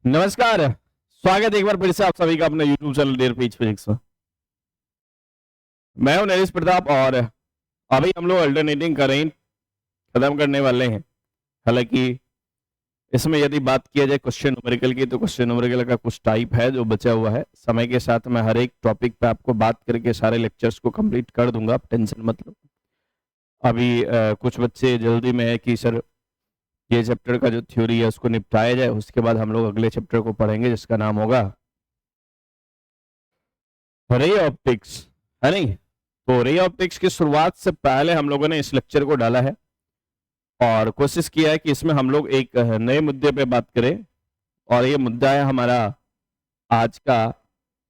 नमस्कार। स्वागत है एक बार फिर से आप सभी का अपने YouTube channel dare page physics में। मैं हूं नरेश प्रताप और अभी हम लोग अल्टरनेटिंग करंट खत्म करने वाले हैं। हालांकि इसमें यदि बात किया जाए क्वेश्चन न्यूमेरिकल की, तो क्वेश्चन न्यूमेरिकल का कुछ टाइप है जो बचा हुआ है। समय के साथ मैं हर एक टॉपिक पे आपको बात करके सारे लेक्चर्स को कंप्लीट कर दूंगा, आप टेंशन मत लो। अभी कुछ बच्चे जल्दी में है कि सर ये चैप्टर का जो थ्योरी है उसको निपटाया जाए, उसके बाद हम लोग अगले चैप्टर को पढ़ेंगे जिसका नाम होगा रे ऑप्टिक्स, है नहीं। तो रे ऑप्टिक्स की शुरुआत से पहले हम लोगों ने इस लेक्चर को डाला है और कोशिश किया है कि इसमें हम लोग एक नए मुद्दे पे बात करें, और ये मुद्दा है हमारा आज का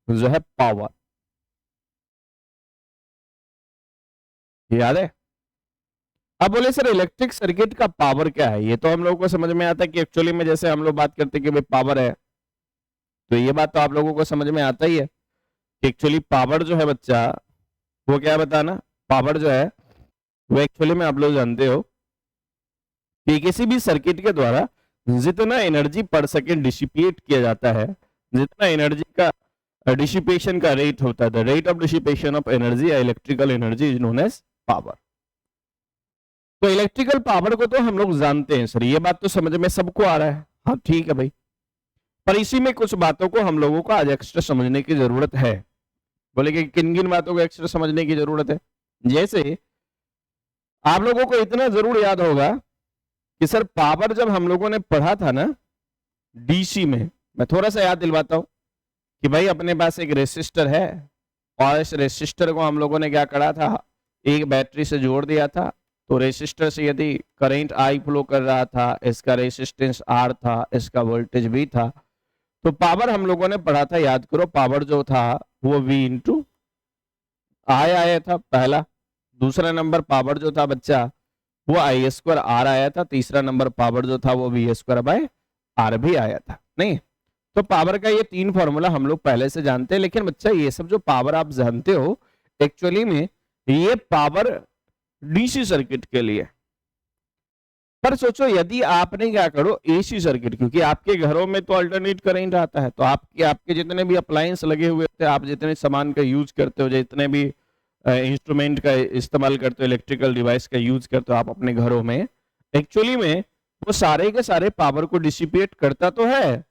जो है पावर। याद है? अब बोले सर इलेक्ट्रिक सर्किट का पावर क्या है, ये तो हम लोगों को समझ में आता है कि एक्चुअली में जैसे हम लोग बात करते हैं कि भाई पावर है, तो ये बात तो आप लोगों को समझ में आता ही है कि एक्चुअली पावर जो है बच्चा, वो क्या बताना, पावर जो है वो एक्चुअली में आप लोग जानते हो कि किसी भी सर्किट के द्वारा जितना एनर्जी पर सेकेंड डिसिपेट किया जाता है, जितना एनर्जी का डिसिपेशन का रेट होता है, the rate of dissipation of energy या electrical energy is known as power. तो इलेक्ट्रिकल पावर को तो हम लोग जानते हैं सर, ये बात तो समझ में सबको आ रहा है। हाँ ठीक है भाई, पर इसी में कुछ बातों को हम लोगों को आज एक्स्ट्रा समझने की जरूरत है। बोले कि किन किन बातों को एक्स्ट्रा समझने की जरूरत है? जैसे आप लोगों को इतना जरूर याद होगा कि सर पावर जब हम लोगों ने पढ़ा था ना डीसी में, मैं थोड़ा सा याद दिलवाता हूं कि भाई अपने पास एक रेसिस्टर है और इस रेसिस्टर को हम लोगों ने क्या करा था, एक बैटरी से जोड़ दिया था। तो रेसिस्टर से यदि करंट आई फ्लो कर रहा था, इसका रेसिस्टेंस आर था, इसका वोल्टेज भी था, तो पावर हम लोगों ने पढ़ा था, याद करो, पावर जो था वो V इंटू आई आया था पहला। दूसरा नंबर पावर जो था बच्चा वो आई स्क्वायर आर आया था। तीसरा नंबर पावर जो था वो V स्क्वायर बाय आर भी आया था। नहीं, तो पावर का ये तीन फॉर्मूला हम लोग पहले से जानते हैं, लेकिन बच्चा ये सब जो पावर आप जानते हो एक्चुअली में ये पावर डीसी सर्किट के लिए। पर सोचो यदि आपने क्या करो एसी सर्किट, क्योंकि आपके घरों में तो अल्टरनेट करंट आता है, तो आपके जितने भी अप्लायंस लगे हुए थे, आप जितने सामान का यूज करते हो, जितने भी इंस्ट्रूमेंट का इस्तेमाल करते हो, इलेक्ट्रिकल डिवाइस का यूज करते हो आप अपने घरों में, एक्चुअली में वो सारे के सारे पावर को डिसिपेट करता तो है,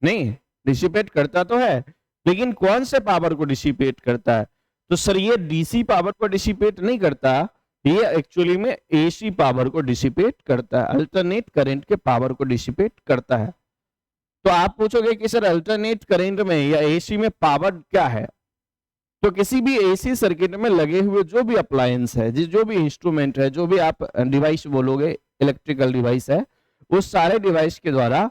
नहीं डिसिपेट करता तो है, लेकिन कौन से पावर को डिसिपेट करता है? तो सर ये डीसी पावर को डिसिपेट नहीं करता, ये एक्चुअली में एसी पावर को डिसिपेट करता है, अल्टरनेट करंट के पावर को डिसिपेट करता है। तो आप पूछोगे कि सर अल्टरनेट करंट में या एसी में पावर क्या है? तो किसी भी एसी सर्किट में लगे हुए जो भी अप्लायंस है, जो भी इंस्ट्रूमेंट है, जो भी आप डिवाइस बोलोगे इलेक्ट्रिकल डिवाइस है, उस सारे डिवाइस के द्वारा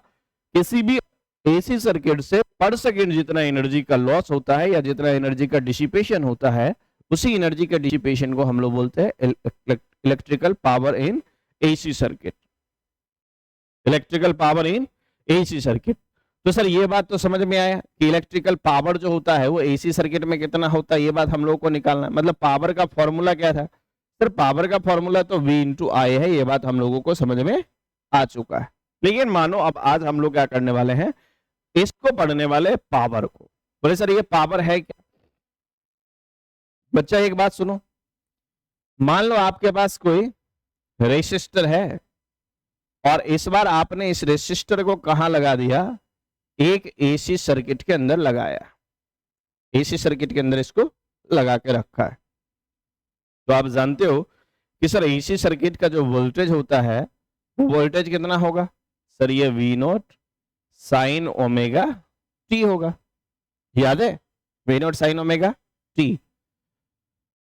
किसी भी एसी सर्किट से पर सेकेंड जितना एनर्जी का लॉस होता है या जितना एनर्जी का डिसिपेशन होता है, उसी एनर्जी का डिसिपेशन को हम लोग बोलते हैं electrical power in AC circuit. Electrical power in AC circuit. तो सर ये बात तो समझ में आया कि इलेक्ट्रिकल पावर जो होता है वो एसी सर्किट में कितना होता है, ये बात हम लोग को निकालना है। मतलब पावर का फॉर्मूला क्या था सर? पावर का फॉर्मूला तो V इंटू आई है, ये बात हम लोगों को समझ में आ चुका है। लेकिन मानो अब आज हम लोग क्या करने वाले हैं, इसको पढ़ने वाले पावर को। बोले सर ये पावर है क्या? बच्चा एक बात सुनो, मान लो आपके पास कोई रेसिस्टर है और इस बार आपने इस रेसिस्टर को कहां लगा दिया? एक एसी सर्किट के अंदर लगाया, एसी सर्किट के अंदर इसको लगा के रखा है। तो आप जानते हो कि सर एसी सर्किट का जो वोल्टेज होता है वो वोल्टेज कितना होगा? सर ये V not sign omega T होगा, याद है? V not sign omega T.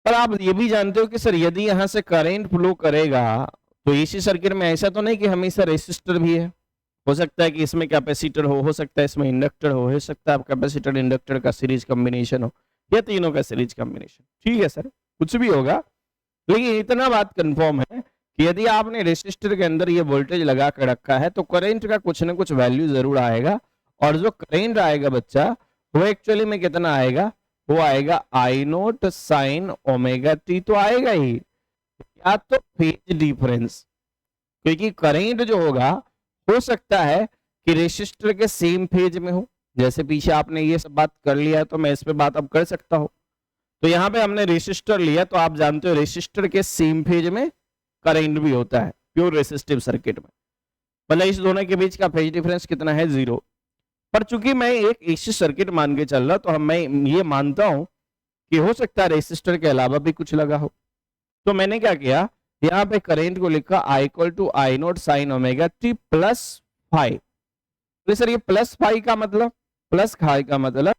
पर आप ये भी जानते हो कि सर यदि यहां से करंट फ्लो करेगा तो एसी सर्किट में ऐसा तो नहीं कि हमेशा रेसिस्टर भी है, हो सकता है कि इसमें कैपेसिटर हो सकता है इसमें इंडक्टर हो सकता है कैपेसिटर इंडक्टर का सीरीज कॉम्बिनेशन हो, या तीनों का सीरीज कॉम्बिनेशन। ठीक है सर, कुछ भी होगा, लेकिन इतना बात कंफर्म है कि यदि आपने रेसिस्टर के अंदर ये वोल्टेज लगा कर रखा है तो करंट का कुछ ना कुछ वैल्यू जरूर आएगा, और जो करंट आएगा बच्चा वो एक्चुअली में कितना आएगा? वो आएगा आई नोट साइन ओमेगा टी, तो आएगा ही, या तो फेज डिफरेंस, क्योंकि करंट जो होगा हो सकता है कि रेसिस्टर के सेम फेज में हो। जैसे पीछे आपने ये सब बात कर लिया है तो मैं इस पे बात अब कर सकता हूं। तो यहाँ पे हमने रेसिस्टर लिया, तो आप जानते हो रेसिस्टर के सेम फेज में करंट भी होता है प्योर रेसिस्टिव सर्किट में। मतलब इस दोनों के बीच का फेज डिफरेंस कितना है, 0। पर चूंकि मैं एक एसी सर्किट मान के चल रहा, तो मैं ये मानता हूं कि हो सकता है रेसिस्टर के अलावा भी कुछ लगा हो। तो मैंने क्या किया, यहाँ पे करंट को लिखा I equal to I naught sine omega T plus five. तो सर ये प्लस फाइव का मतलब, प्लस फाइव का मतलब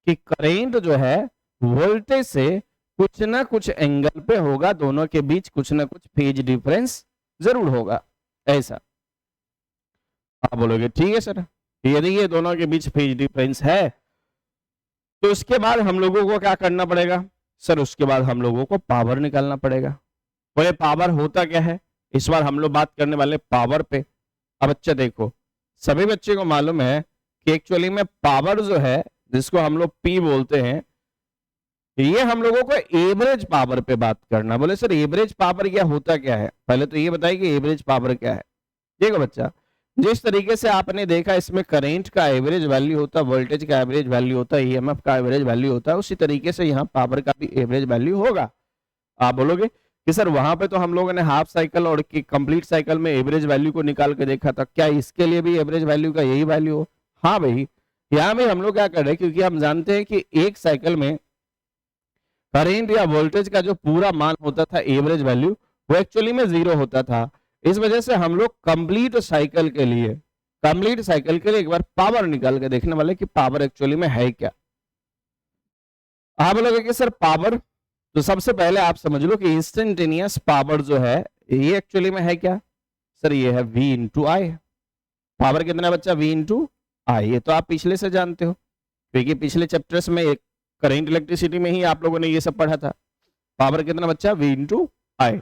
कि करंट जो है वोल्टेज से कुछ ना कुछ एंगल पे होगा, दोनों के बीच कुछ ना कुछ फेज डिफरेंस जरूर होगा। ऐसा आप बोलोगे ठीक है सर, यदि ये दोनों के बीच फेज डिफरेंस है तो उसके बाद हम लोगों को क्या करना पड़ेगा सर, उसके बाद हम लोगों को पावर निकालना पड़ेगा। बोले पावर होता क्या है, इस बार हम लोग बात करने वाले पावर पे। अब अच्छा देखो, सभी बच्चे को मालूम है कि एक्चुअली में पावर जो है जिसको हम लोग पी बोलते हैं, ये हम लोगों को एवरेज पावर पे बात करना। बोले सर एवरेज पावर क्या होता क्या है, पहले तो ये बताइए कि एवरेज पावर क्या है। देखो बच्चा, जिस तरीके से आपने देखा इसमें करंट का एवरेज वैल्यू होता है, वोल्टेज का एवरेज वैल्यू होता है, ईएमएफ का एवरेज वैल्यू होता है, उसी तरीके से यहाँ पावर का भी एवरेज वैल्यू होगा। आप बोलोगे कि सर वहां पे तो हम लोगों ने हाफ साइकिल और कंप्लीट साइकिल में एवरेज वैल्यू को निकाल के देखा था, क्या इसके लिए भी एवरेज वैल्यू का यही वैल्यू हो? हाँ भाई, यहाँ भी हम लोग क्या कर रहे हैं, क्योंकि हम जानते हैं कि एक साइकिल में करंट या वोल्टेज का जो पूरा मान होता था एवरेज वैल्यू, वो एक्चुअली में 0 होता था। इस वजह से हम लोग कंप्लीट साइकिल के लिए एक बार पावर निकाल के देखने वाले कि पावर एक्चुअली में है क्या। आप बोलोगे कि सर पावर, तो सबसे पहले आप समझ लो कि इंस्टेंटेनियस पावर जो है ये एक्चुअली में है क्या सर, ये है V इंटू आई। पावर कितना बच्चा, V इंटू आई। ये तो आप पिछले से जानते हो, क्योंकि पिछले चैप्टर्स में एक करंट इलेक्ट्रिसिटी में ही आप लोगों ने ये सब पढ़ा था। पावर कितना बच्चा, V इंटू आई।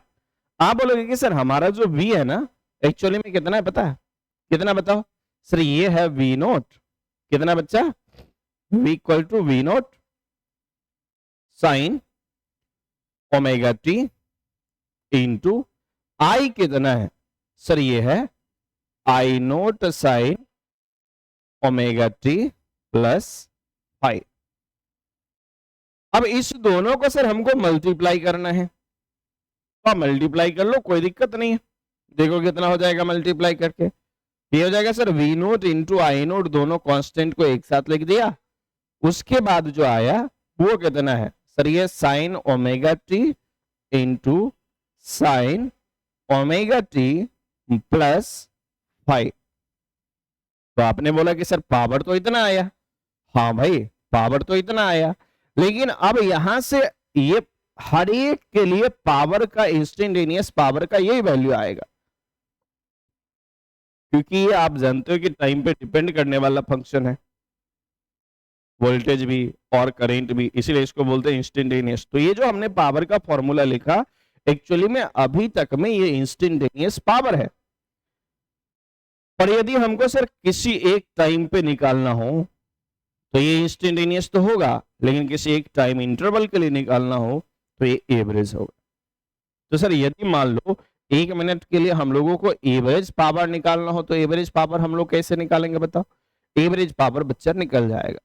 आप बोलोगे कि सर हमारा जो V है ना एक्चुअली में कितना है पता है, कितना बताओ सर, ये है V नोट। कितना बच्चा, V equal to V naught sine omega t into I. कितना है सर, ये है I naught sine omega T plus five. अब इस दोनों को सर हमको मल्टीप्लाई करना है, तो मल्टीप्लाई कर लो, कोई दिक्कत नहीं है। देखो कितना हो जाएगा मल्टीप्लाई करके, ये हो जाएगा sir V note into I note, दोनों कांस्टेंट को एक साथ लिख दिया। उसके बाद जो आया वो कितना है सर, ये sign omega t into sine omega T plus 5। तो आपने बोला कि सर पावर तो इतना आया, हाँ भाई पावर तो इतना आया, लेकिन अब यहां से ये हर एक के लिए पावर का, इंस्टेंटेनियस पावर का यही वैल्यू आएगा, क्योंकि ये आप जानते हो कि टाइम पे डिपेंड करने वाला फंक्शन है, वोल्टेज भी और करंट भी, इसीलिए इसको बोलते हैं इंस्टेंटेनियस। तो ये जो हमने पावर का फॉर्मूला लिखा एक्चुअली में अभी तक में ये इंस्टेंटेनियस पावर है। पर यदि हमको सर किसी एक टाइम पे निकालना हो तो ये इंस्टेंटेनियस तो होगा, लेकिन किसी एक टाइम इंटरवल के लिए निकालना हो तो ये एवरेज होगा। तो सर यदि मान लो 1 मिनट के लिए हम लोगों को एवरेज पावर निकालना हो तो एवरेज पावर हम लोग कैसे निकालेंगे बताओ? एवरेज पावर बच्चा निकल जाएगा।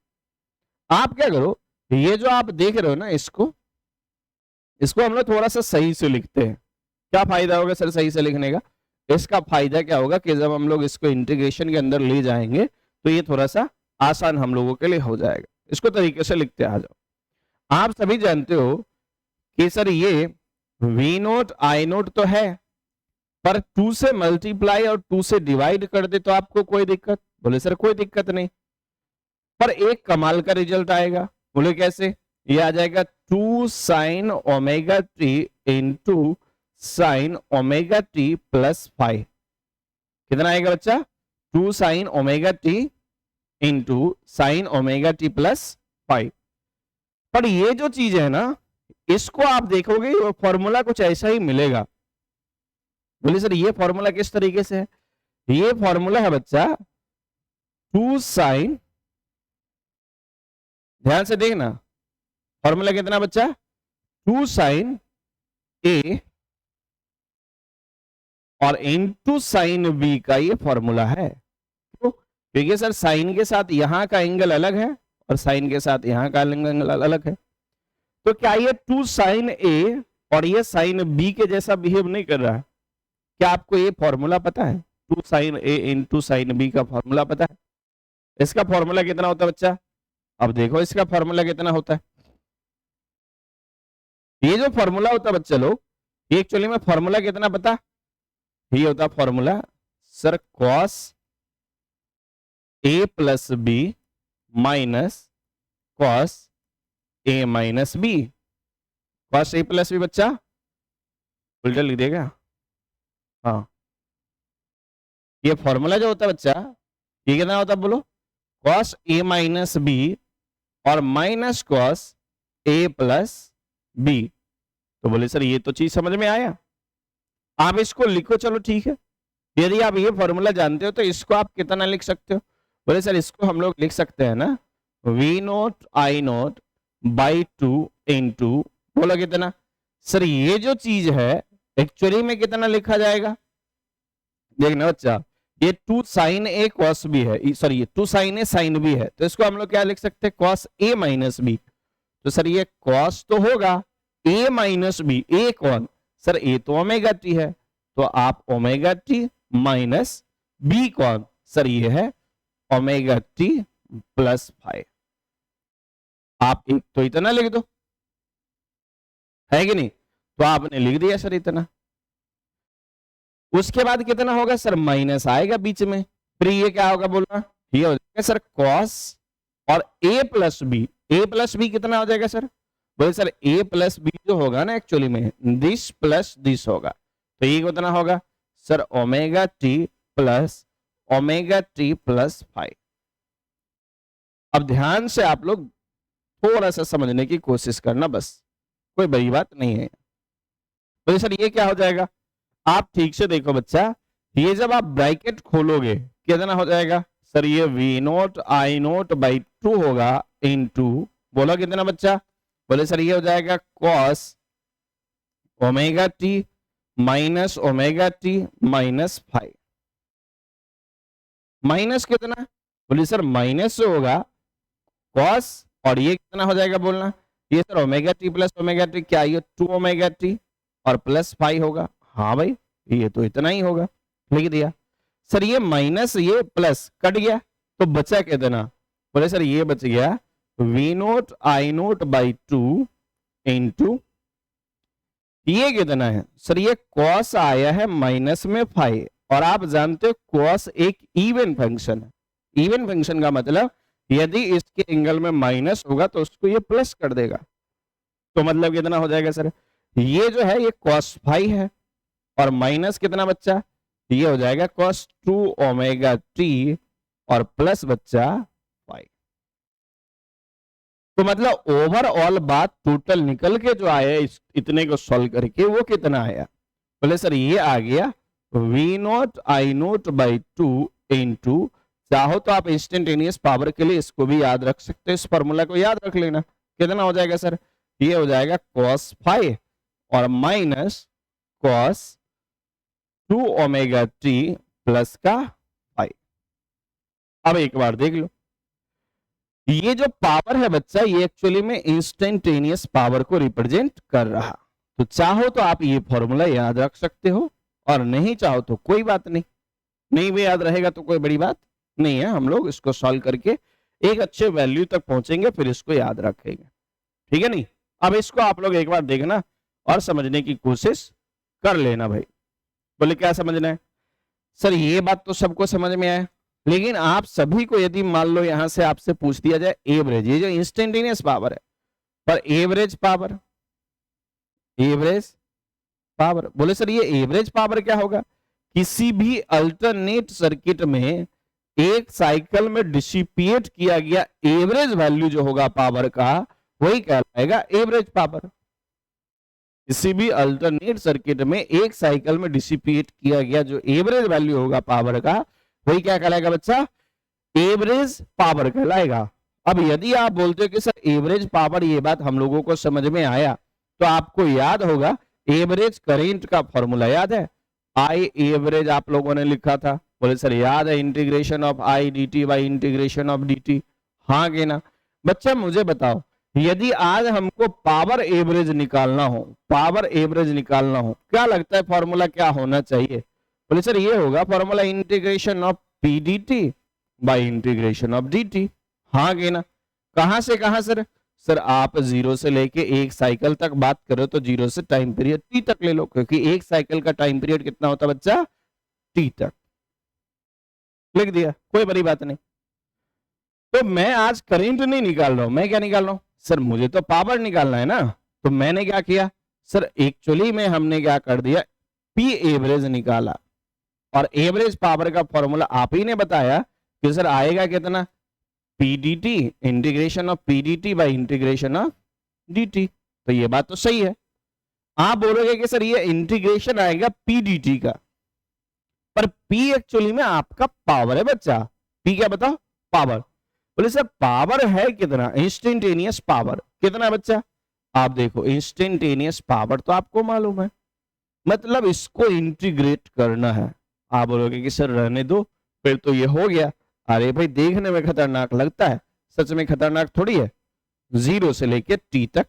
आप क्या करो, ये जो आप देख रहे हो ना, इसको हम लोग थोड़ा सा सही से लिखते हैं। क्या फायदा होगा सर सही से लिखने का? इसका फायदा क्या होगा कि जब हम लोग इसको इंटीग्रेशन के अंदर ले जाएंगे तो ये थोड़ा सा आसान हम लोगों के लिए हो जाएगा। इसको तरीके से लिखते आ जाओ। आप सभी जानते हो कि सर ये V नोट आई नोट तो है, पर 2 से मल्टीप्लाई और 2 से डिवाइड कर दे तो आपको कोई दिक्कत? बोले सर कोई दिक्कत नहीं, पर एक कमाल का रिजल्ट आएगा। बोले कैसे? ये आ जाएगा 2 sign omega t into sine omega T plus 5। कितना आएगा बच्चा? 2 sign omega t into sine omega T plus 5। पर ये जो चीज है ना, इसको आप देखोगे फॉर्मूला कुछ ऐसा ही मिलेगा। बोले सर ये फॉर्मूला किस तरीके से है? ये फॉर्मूला है बच्चा 2 साइन, ध्यान से देखना, फॉर्मूला कितना बच्चा? 2 साइन ए और इंटू साइन बी का ये फॉर्मूला है। तो क्योंकि सर साइन के साथ यहाँ का एंगल अलग है और साइन के साथ यहाँ का एंगल अलग है। तो क्या ये 2 sin A और ये sin B के जैसा बिहेव नहीं कर रहा है? क्या आपको ये फॉर्मूला पता है? 2 sin A into sin B का फॉर्मूला पता है? इसका फॉर्मूला कितना होता है बच्चा? अब देखो इसका फॉर्मूला कितना होता है। ये जो फॉर्मूला होता है बच्चे लोग, ये एक्चुअली में फॉर्मूला कितना पता? ये होता है formula sir cos A plus B minus cos A minus B. cos A plus B बच्चा उल्टा लिख देगा। हाँ, ये फॉर्मूला जो होता है बच्चा, ये कितना होता है बोलो? cos A माइनस बी और minus cos A plus B. तो बोले सर ये तो चीज समझ में आया, आप इसको लिखो। चलो ठीक है, यदि आप ये फॉर्मूला जानते हो तो इसको आप कितना लिख सकते हो? बोले सर इसको हम लोग लिख सकते हैं ना V note I naught by 2 into, बोला कितना? सर ये जो चीज है एक्चुअली में कितना लिखा जाएगा? देखना बच्चा, ये 2 sin A cos B है, सॉरी ये 2 sin A sin B है, तो इसको हम लोग क्या लिख सकते हैं? cos A minus B. तो सर ये cos तो होगा, A माइनस बी, A कौन? सर A तो ओमेगा टी है, तो आप ओमेगा टी माइनस बी कौन? सर ये है ओमेगा टी प्लस 5। आप एक तो इतना लिख दो, है कि नहीं? तो आपने लिख दिया सर इतना। उसके बाद कितना होगा सर? माइनस आएगा बीच में, फिर ये क्या होगा बोलना? ये हो जाएगा सर cos और a plus B. a plus B कितना हो जाएगा सर? बोले सर a प्लस बी जो होगा ना एक्चुअली में दिस प्लस दिस होगा, तो ये कितना होगा सर? Omega T plus 5। अब ध्यान से आप लोग थोड़ा सा समझने की कोशिश करना, बस कोई बड़ी बात नहीं है। तो सर ये क्या हो जाएगा? आप ठीक से देखो बच्चा, ये जब आप ब्रैकेट खोलोगे कितना हो जाएगा? सर ये V note I naught by 2 होगा इनटू, बोला कितना बच्चा? बोले सर ये हो जाएगा cos omega T minus omega T minus 5। Minus कितना? बोले सर माइनस होगा cos और ये कितना हो जाएगा बोलना? ये sir omega T plus omega T, क्या ये 2 ओमेगा टी और प्लस 5 होगा। हाँ भाई ये तो इतना ही होगा, लिख दिया। सर ये माइनस ये प्लस कट गया तो बचा कितना? बोले सर ये बच गया V note I naught by 2 into, ये कितना है सर? ये cos आया है माइनस में 5, और आप जानते हो cos एक इवन फंक्शन है। इवन फंक्शन का मतलब यदि इसके एंगल में माइनस होगा तो उसको ये प्लस कर देगा, तो मतलब कितना हो जाएगा सर? ये जो है ये cos 5 है और माइनस कितना बच्चा? ये हो जाएगा cos 2 ओमेगा टी और प्लस बच्चा 5। तो मतलब ओवरऑल बात टोटल निकल के जो आया इतने को सॉल्व करके वो कितना आया? बोले सर ये आ गया V note I naught by 2 into, चाहो तो आप इंस्टेंटेनियस पावर के लिए इसको भी याद रख सकते हो, इस फॉर्मूला को याद रख लेना। कितना हो जाएगा सर? ये हो जाएगा cos 5 और minus cos 2 omega T plus का 5। अब एक बार देख लो, ये जो पावर है बच्चा ये एक्चुअली में इंस्टेंटेनियस पावर को रिप्रेजेंट कर रहा। तो चाहो तो आप ये फॉर्मूला याद रख सकते हो और नहीं चाहो तो कोई बात नहीं, नहीं भी याद रहेगा तो कोई बड़ी बात नहीं है। हम लोग इसको सॉल्व करके एक अच्छे वैल्यू तक पहुंचेंगे, फिर इसको याद रखेंगे, ठीक है नहीं? अब इसको आप लोग एक बार देखना और समझने की कोशिश कर लेना भाई। बोले क्या समझना है सर? ये बात तो सबको समझ में आया, लेकिन आप सभी को यदि मान लो यहां से आपसे पूछ दिया जाए एवरेज, ये जो इंस्टेंटेनियस पावर है पर एवरेज पावर, एवरेज पावर, बोले सर ये एवरेज पावर क्या होगा? किसी भी अल्टरनेट सर्किट में एक साइकिल में डिसिपिएट किया गया एवरेज वैल्यू जो होगा पावर का वही कहलाएगा एवरेज पावर। किसी भी अल्टरनेट सर्किट में एक साइकिल में डिसिपिएट किया गया जो एवरेज वैल्यू होगा पावर का वही क्या कहलाएगा बच्चा? एवरेज पावर कहलाएगा। अब यदि आप बोलते हो कि सर एवरेज पावर, ये बात हम लोगों को समझ में आया, तो आपको याद होगा एवरेज करंट का फॉर्मूला याद है? आई एवरेज आप लोगों ने लिखा था, बोले सर याद है integration of I D T by integration of D T, हाँ कि ना। बच्चा मुझे बताओ, यदि आज हमको पावर एवरेज निकालना हो, पावर एवरेज निकालना हो, क्या लगता है फॉर्मूला क्या होना चाहिए? बोले सर ये होगा formula integration of P D T by integration of D T, हाँ कि ना। कहां से कहां सर? सर आप जीरो से लेके एक साइकिल तक बात करो तो जीरो से टाइम पीरियड टी तक ले लो, क्योंकि एक साइकिल का टाइम पीरियड कितना होता है बच्चा? टी तक। लिख दिया, कोई बड़ी बात नहीं। तो मैं आज करंट नहीं निकाल रहा हूं, मैं क्या निकाल रहा हूं? सर मुझे तो पावर निकालना है ना। तो मैंने क्या किया सर, एक्चुअली में हमने क्या कर दिया, पी एवरेज निकाला, और एवरेज पावर का फॉर्मूला आप ही ने बताया कि सर आएगा कितना? PDT integration of PDT by integration of DT. तो ये बात तो सही है। आप बोलोगे कि सर ये इंटीग्रेशन आएगा पीडीटी का, पर P एक्चुअली में आपका पावर है बच्चा। P क्या बताओ? पावर। बोले सर पावर है कितना? इंस्टेंटेनियस पावर कितना बच्चा? आप देखो इंस्टेंटेनियस पावर तो आपको मालूम है, मतलब इसको इंटीग्रेट करना है। आप बोलोगे कि सर रहने दो, फिर तो ये हो गया। अरे भाई देखने में खतरनाक लगता है, सच में खतरनाक थोड़ी है। जीरो से लेके टी तक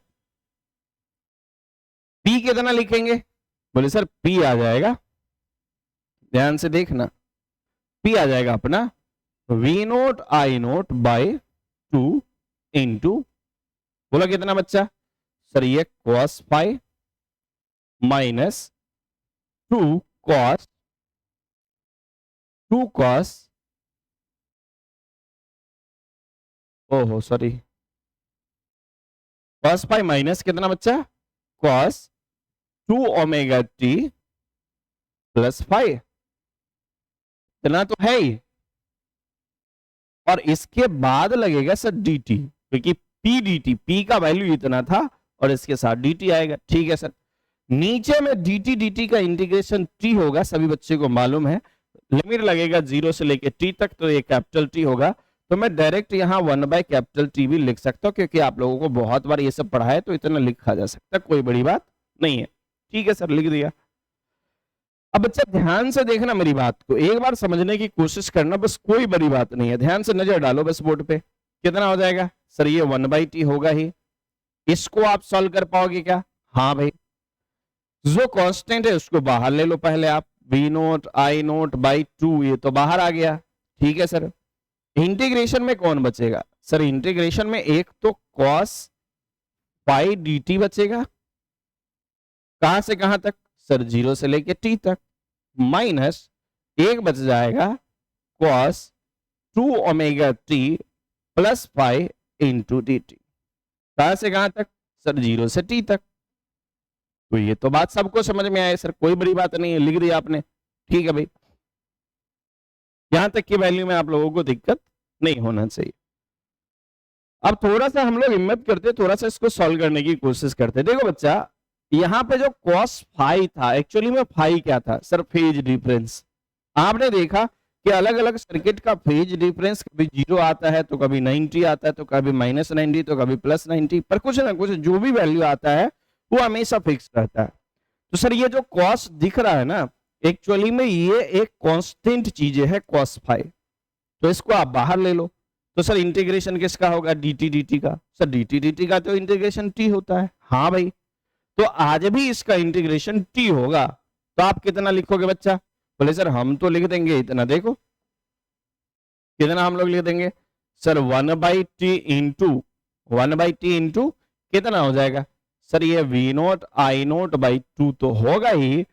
P कितना लिखेंगे? बोले सर P आ जाएगा, ध्यान से देखना, P आ जाएगा अपना V note I naught by 2 into, बोला कितना बच्चा? सर ये cos फाई माइनस 2 cos, ओहो सॉरी, cos फाई माइनस कितना बच्चा? cos 2 omega T plus five, इतना तो है ही। और इसके बाद लगेगा सर dt, क्योंकि p dt, p का वैल्यू इतना था और इसके साथ dt आएगा। ठीक है सर, नीचे में dt dt का इंटीग्रेशन t होगा, सभी बच्चे को मालूम है। लिमिट लगेगा जीरो से लेके t तक, तो ये कैपिटल T होगा। तो मैं डायरेक्ट यहाँ 1 बाय कैपिटल T भी लिख सकता हूँ, क्योंकि आप लोगों को बहुत बार ये सब पढ़ा है, तो इतना लिखा जा सकता है, कोई बड़ी बात नहीं है। ठीक है सर, लिख दिया। अब बच्चा ध्यान से देखना मेरी बात को, एक बार समझने की कोशिश करना, बस कोई बड़ी बात नहीं है। ध्यान से नजर डालो बस बोर्ड पे, कितना हो जाएगा? सर ये 1 बाई टी होगा ही। इसको आप सॉल्व कर पाओगे क्या? हाँ भाई, जो कांस्टेंट है उसको बाहर ले लो पहले आप, V naught I naught by 2, ये तो बाहर आ गया। ठीक है सर, इंटीग्रेशन में कौन बचेगा? सर इंटीग्रेशन में एक तो cos पाई dt बचेगा, कहां से कहां तक? सर जीरो से लेके t तक, माइनस एक बच जाएगा cos 2 omega t plus five into D T, कहां से कहां तक? सर जीरो से t तक। तो ये तो बात सबको समझ में आए सर, कोई बड़ी बात नहीं है, लिख दिया आपने। ठीक है भाई, यहां तक की वैल्यू में आप लोगों को दिक्कत नहीं होना चाहिए। अब थोड़ा सा हम लोग हिम्मत करते, थोड़ा सा इसको सॉल्व करने की कोशिश करते। देखो बच्चा, यहाँ पे जो cos फाई था, एक्चुअली में फाई क्या था? Sir phase difference. आपने देखा कि अलग अलग सर्किट का फेज डिफरेंस कभी 0 आता है, तो कभी 90 आता है, तो कभी -90, तो कभी +90, पर कुछ ना कुछ जो भी वैल्यू आता है वो हमेशा फिक्स रहता है। तो सर ये जो cos दिख रहा है ना, एक्चुअली में ये एक कांस्टेंट चीज है cos फाई, तो इसको आप बाहर ले लो। तो सर इंटीग्रेशन किसका होगा? dt dt का। सर dt dt का तो इंटीग्रेशन t होता है। हाँ भाई, तो आज भी इसका इंटीग्रेशन t होगा। तो आप कितना लिखोगे बच्चा? बोले सर हम तो लिख देंगे इतना, देखो कितना हम लोग लिख देंगे। सर 1 बाई टी इंटू कितना हो जाएगा? सर ये v note I naught by 2 तो होगा ही,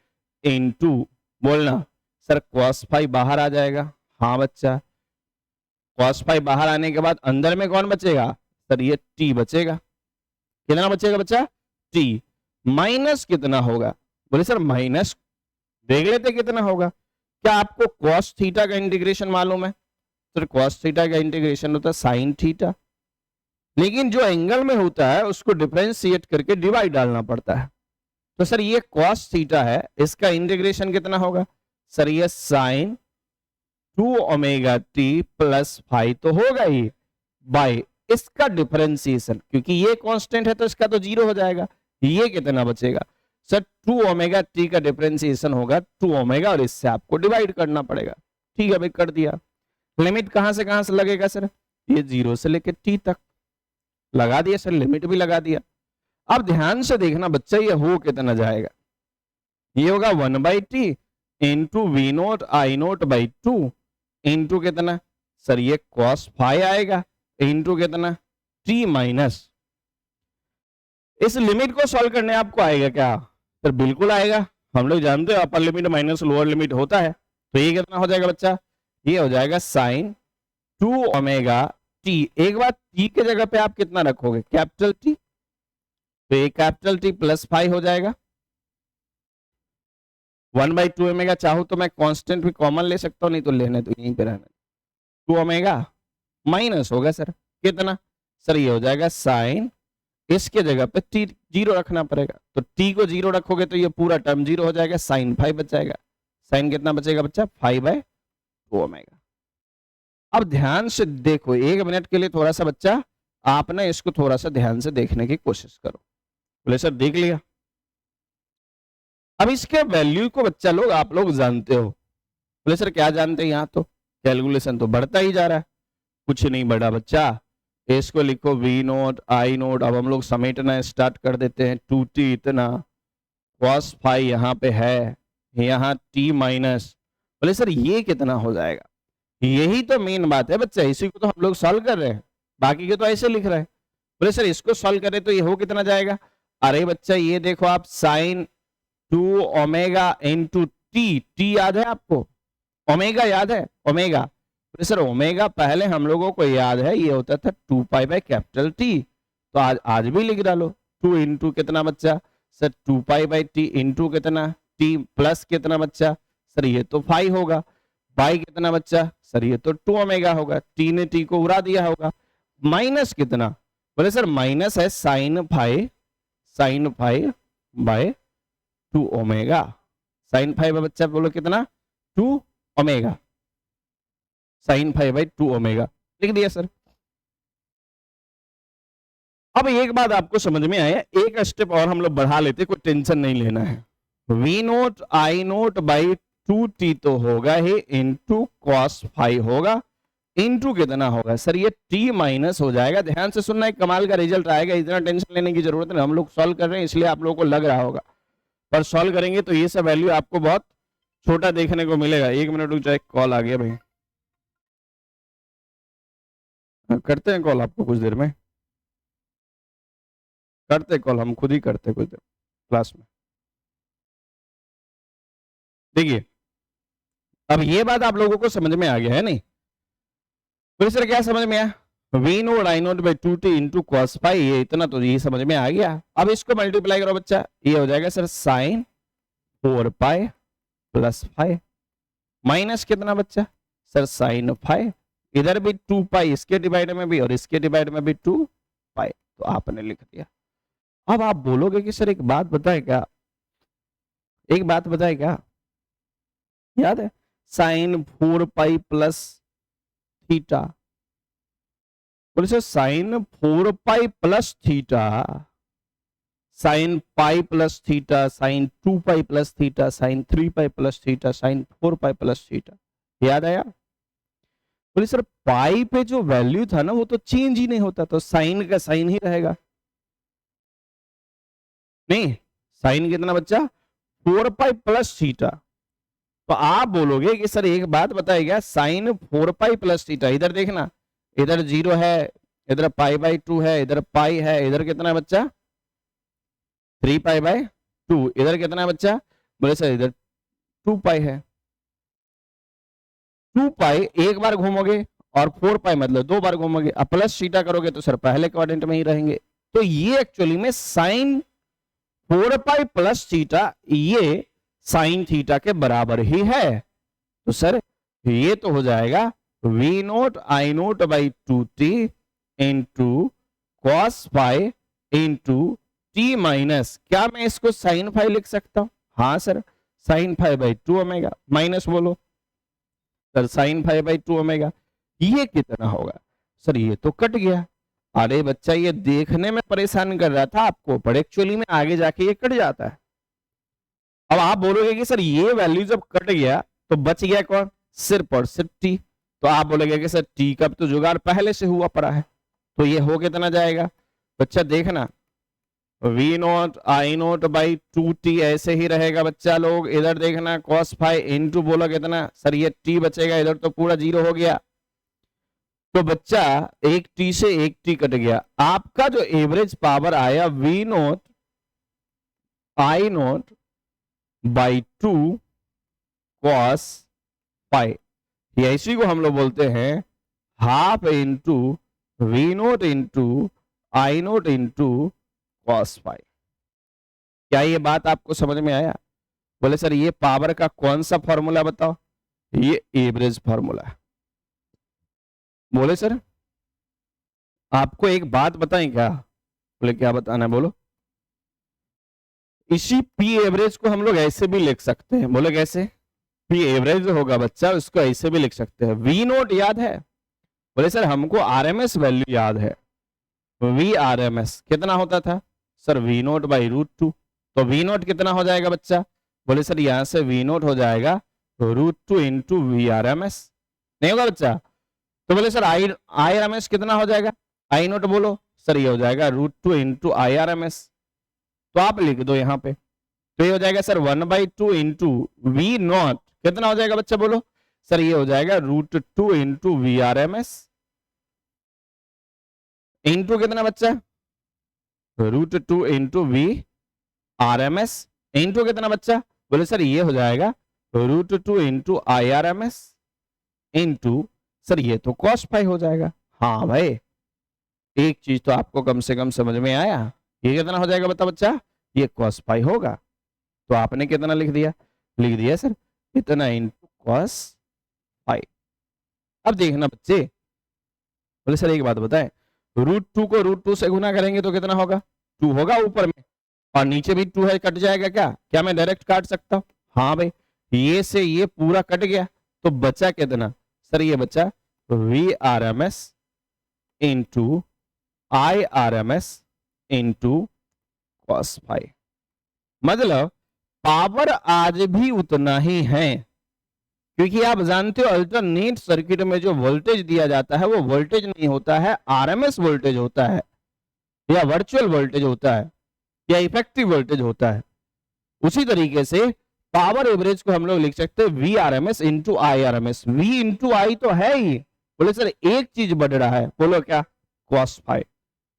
इंटू बोलना सर cos फाई बाहर आ जाएगा। हाँ बच्चा, cos फाई बाहर आने के बाद अंदर में कौन बचेगा? सर ये t बचेगा। कितना बचेगा बच्चा? t माइनस कितना होगा? बोले सर माइनस देख लेते कितना होगा। क्या आपको cos थीटा का इंटीग्रेशन मालूम है? सर cos थीटा का इंटीग्रेशन होता है sin थीटा, लेकिन जो एंगल में होता है उसको डिफरेंशिएट करके डिवाइड डालना पड़ता है। तो सर ये cos थीटा है, इसका इंटीग्रेशन कितना होगा? सर ये sin 2 omega T plus five तो होगा ही, बाय इसका डिफरेंशिएशन, क्योंकि ये कांस्टेंट है तो इसका तो 0 हो जाएगा। ये कितना बचेगा? सर 2 ओमेगा टी का डिफरेंशिएशन होगा 2 ओमेगा, और इससे आपको डिवाइड करना पड़ेगा। ठीक है भाई, कर दिया। लिमिट कहां से लगेगा सर? ये 0 से लेके t तक लगा दिया सर, लिमिट भी लगा दिया। अब ध्यान से देखना बच्चा, ये हो कितना जाएगा? ये होगा 1/t into V naught I naught by 2 into कितना सर? ये cos फाई आएगा इंटू कितना? t minus. इस लिमिट को सॉल्व करने आपको आएगा क्या सर? बिल्कुल आएगा। हम लोग जानते हैं upper limit minus lower limit होता है। तो ये कितना हो जाएगा बच्चा? ये हो जाएगा साइन 2 ओमेगा टी। एक बार टी के जगह पे आप कितना रखोगे? Capital T. तो ये कैपिटल टी प्लस 5 हो जाएगा 1/2 ओमेगा। चाहूं तो मैं कांस्टेंट भी कॉमन ले सकता हूं, नहीं तो लेने तो यहीं पे रहने। 2 ओमेगा माइनस होगा सर कितना? सर ये हो जाएगा साइन, इसके जगह पे टी 0 रखना पड़ेगा, तो टी को 0 रखोगे तो ये पूरा टर्म 0 हो जाएगा, साइन 5 बच जाएगा। साइन कितना बचेगा बच्चा? 5/2 ओमेगा। अब ध्यान से देखो, 1 मिनट के लिए थोड़ा सा बच्चा आप ना इसको थोड़ा सा ध्यान से देखने की कोशिश करो। बोले सर देख लिया। अब इसके वैल्यू को बच्चा लोग आप लोग जानते हो। बोले सर क्या जानते हैं? यहाँ तो कैलकुलेशन तो बढ़ता ही जा रहा है। कुछ नहीं बढ़ा बच्चा, इसको लिखो वी नोट आई नोट। अब हम लोग समेटना स्टार्ट कर देते हैं। 2t इतना, cos फाई यहाँ पे है, यहाँ t माइनस। बोले सर ये कितना हो जाएगा? यही तो मेन बात है बच्चा, इसी को तो हम लोग सॉल्व कर रहे हैं, बाकी के तो ऐसे लिख रहे हैं। बोले सर इसको सॉल्व करें तो ये हो कितना जाएगा? अरे बच्चा ये देखो आप, sine 2 omega into t. T याद है आपको? ओमेगा याद है? ओमेगा सर ओमेगा पहले हम लोगों को याद है ये होता था 2 पाई बाय कैपिटल टी। तो आज भी लिख डालो 2 इंटू कितना बच्चा? Sir 2 pi by T into कितना? टी प्लस कितना बच्चा? सर ये तो 5 होगा, बाई कितना बच्चा? सर ये तो 2 ओमेगा होगा, टी ने टी को उड़ा दिया होगा। माइनस कितना? बोले सर माइनस है साइन 5 बाय 2 ओमेगा। साइन 5 बच्चा बोलो कितना? 2 ओमेगा। साइन 5/2 ओमेगा लिख दिया सर। अब एक बात आपको समझ में आया, एक स्टेप और हम लोग बढ़ा लेते, कोई टेंशन नहीं लेना है। V naught I naught by 2t तो होगा ही, इंटू cos 5 होगा, इंटू कितना होगा? सर ये t माइनस हो जाएगा। ध्यान से सुनना, एक कमाल का रिजल्ट आएगा, इतना टेंशन लेने की जरूरत नहीं। हम लोग सॉल्व कर रहे हैं इसलिए आप लोगों को लग रहा होगा, पर सॉल्व करेंगे तो ये सब वैल्यू आपको बहुत छोटा देखने को मिलेगा। 1 मिनट रुक जाए, कॉल आ गया भाई, करते हैं कॉल आपको कुछ देर में, करते कॉल, हम खुद ही करते कुछ देर क्लास में। देखिए अब ये बात आप लोगों को समझ में आ गया है नहीं? तो सर क्या समझ में आया? V naught I naught by 2t into cos phi, ये इतना तो ये समझ में आ गया। अब इसको मल्टीप्लाई करो बच्चा, ये हो जाएगा sir sine 4 pi plus 5 minus कितना बच्चा? सर साइन 5, इधर भी 2 पाई, इसके डिवाइड में भी और इसके डिवाइड में भी 2 पाई, तो आपने लिख दिया। अब आप बोलोगे कि सर एक बात बताए क्या, एक बात बताए क्या? याद है साइन 4 पाई प्लस थीटा? बोले sir sine 4 pi plus theta, sine pi plus theta, sine 2 pi plus theta, sine 3 pi plus theta, sine 4 pi plus theta, याद आया? बोले सर पाई पे जो वैल्यू था ना वो तो चेंज ही नहीं होता, तो साइन का साइन ही रहेगा। नहीं, साइन कितना बच्चा? 4 पाई प्लस थीटा। तो आप बोलोगे कि सर एक बात बताइएगा, साइन 4 पाई प्लस थीटा, इधर देखना, इधर 0 है, इधर π/2 है, इधर पाई है, इधर कितना है बच्चा? 3 π/2, इधर कितना है बच्चा? बोले सर इधर 2 पाई है। 2 पाई एक बार घूमोगे और 4 पाई मतलब 2 बार घूमोगे, अब प्लस थीटा करोगे तो सर पहले क्वाड्रेंट में ही रहेंगे। तो ये एक्चुअली में साइन 4 पाई प्लस थीटा ये साइन थीटा के बराबर ही है। तो सर ये तो हो जाएगा V naught I naught by 2t into cos phi into t minus, क्या मैं इसको साइन 5 लिख सकता हूं? हाँ सर, साइन 5/2 ओमेगा, माइनस बोलो सर साइन 5/2 ओमेगा। ये कितना होगा? सर ये तो कट गया। अरे बच्चा ये देखने में परेशान कर रहा था आपको, पर एक्चुअली में आगे जाके ये कट जाता है। अब आप बोलोगे कि सर ये वैल्यू जब कट गया तो बच गया कौन? सिर्फ और सिर्फ टी। तो आप बोलेंगे कि सर टी का तो जुगाड़ पहले से हुआ पड़ा है, तो ये हो कितना जाएगा बच्चा, देखना V naught I naught by 2t ऐसे ही रहेगा बच्चा लोग। इधर देखना cos फाई इंटू बोला कितना, सर ये t बचेगा, इधर तो पूरा 0 हो गया। तो बच्चा एक t से एक t कट गया, आपका जो एवरेज पावर आया V naught I naught by 2 cos phi, इसी को हम लोग बोलते हैं half into V naught into I naught into cos phi. क्या ये बात आपको समझ में आया? बोले सर ये पावर का कौन सा फॉर्मूला बताओ, ये एवरेज फॉर्मूला है। बोले सर आपको एक बात बताएं क्या? बोले क्या बताना है, बोलो। इसी पी एवरेज को हम लोग ऐसे भी लिख सकते हैं, बोले कैसे? पी एवरेज होगा बच्चा, उसको ऐसे भी लिख सकते हैं, वी नोट याद है? बोले सर हमको आरएमएस वैल्यू याद है, वी आरएमएस कितना होता था सर, वी नोट बाई √2। तो वी नोट कितना हो जाएगा बच्चा? बोले सर यहां से वी नोट हो जाएगा √2 इंटू वी आरएमएस, नहीं होगा बच्चा? तो बोले sir I R M S कितना हो जाएगा, आई नोट बोलो, सर ये हो जाएगा √2 into I R M S. तो आप लिख दो यहाँ पे, तो ये हो जाएगा सर 1/2 इंटू वी नॉट कितना हो जाएगा बच्चा, बोलो सर ये हो जाएगा √2 into V R M S into कितना बच्चा, √2 into V R M S into कितना बच्चा, बोले सर ये हो जाएगा √2 into I R M S into sir ये तो cos फाई हो जाएगा। हाँ भाई एक चीज तो आपको कम से कम समझ में आया, ये कितना हो जाएगा बता बच्चा, ये cos फाई होगा। तो आपने कितना लिख दिया, लिख दिया सर इतना इंटू cos फाई। अब देखना बच्चे, बोले सर एक बात बताएं, √2 को √2 से गुना करेंगे तो कितना होगा, 2 होगा ऊपर में, और नीचे भी 2 है, कट जाएगा क्या? क्या मैं डायरेक्ट काट सकता हूं? हाँ भाई ये से ये पूरा कट गया, तो बचा कितना सर, ये बचा V R M S into I R M S into cos phi. मतलब पावर आज भी उतना ही है, क्योंकि आप जानते हो अल्टरनेट सर्किट में जो वोल्टेज दिया जाता है वो वोल्टेज नहीं होता है, आरएमएस वोल्टेज होता है, या वर्चुअल वोल्टेज होता है, या इफेक्टिव वोल्टेज होता है। उसी तरीके से पावर एवरेज को हम लोग लिख सकते हैं V R M S into I R M S. V into I तो है ही, बोले सर एक चीज बढ़ रहा है, बोलो क्या, cos फाई।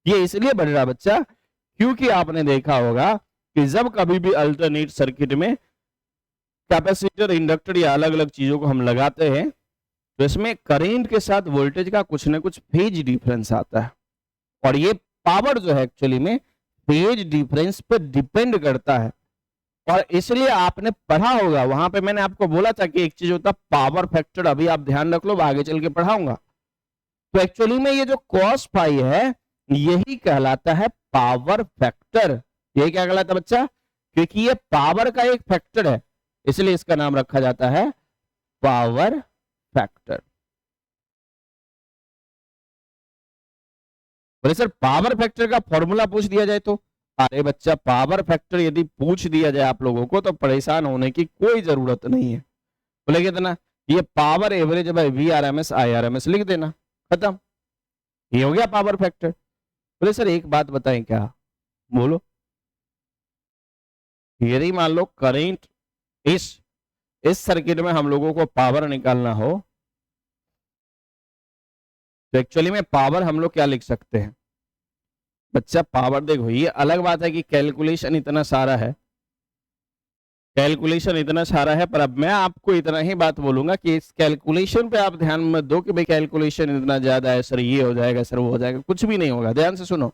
ये इसलिए बढ़ रहा बच्चा क्योंकि आपने देखा होगा कि जब कभी भी अल्टरनेट सर्किट में कैपेसिटर, इंडक्टर या अलग अलग चीजों को हम लगाते हैं तो इसमें करंट के साथ वोल्टेज का कुछ ना कुछ फेज डिफरेंस आता है, और ये पावर जो है एक्चुअली में फेज डिफरेंस पर डिपेंड करता है। और इसलिए आपने पढ़ा होगा, वहां पे मैंने आपको बोला था कि एक चीज होता है पावर फैक्टर, अभी आप ध्यान रख लो, आगे चल के पढ़ाऊंगा। तो एक्चुअली में ये जो cos फाई है यही कहलाता है पावर फैक्टर। यही क्या कहलाता है बच्चा, क्योंकि ये पावर का एक फैक्टर है, इसलिए इसका नाम रखा जाता है पावर फैक्टर। बोले सर पावर फैक्टर का फॉर्मूला पूछ दिया जाए तो, अरे बच्चा पावर फैक्टर यदि पूछ दिया जाए आप लोगों को तो परेशान होने की कोई जरूरत नहीं है। बोले कितना, ये power average by V R M S I R M S लिख देना, खत्म, ये हो गया पावर फैक्टर। बोले सर एक बात बताएं क्या, बोलो, यदि मान लो करंट इस सर्किट में हम लोगों को पावर निकालना हो तो एक्चुअली में पावर हम लोग क्या लिख सकते हैं बच्चा, पावर देखो ये अलग बात है कि कैलकुलेशन इतना सारा है, कैलकुलेशन इतना सारा है, पर अब मैं आपको इतना ही बात बोलूंगा कि इस कैलकुलेशन पे आप ध्यान मत दो कि भाई कैलकुलेशन इतना ज्यादा है सर, ये हो जाएगा सर, वो हो जाएगा, कुछ भी नहीं होगा। ध्यान से सुनो,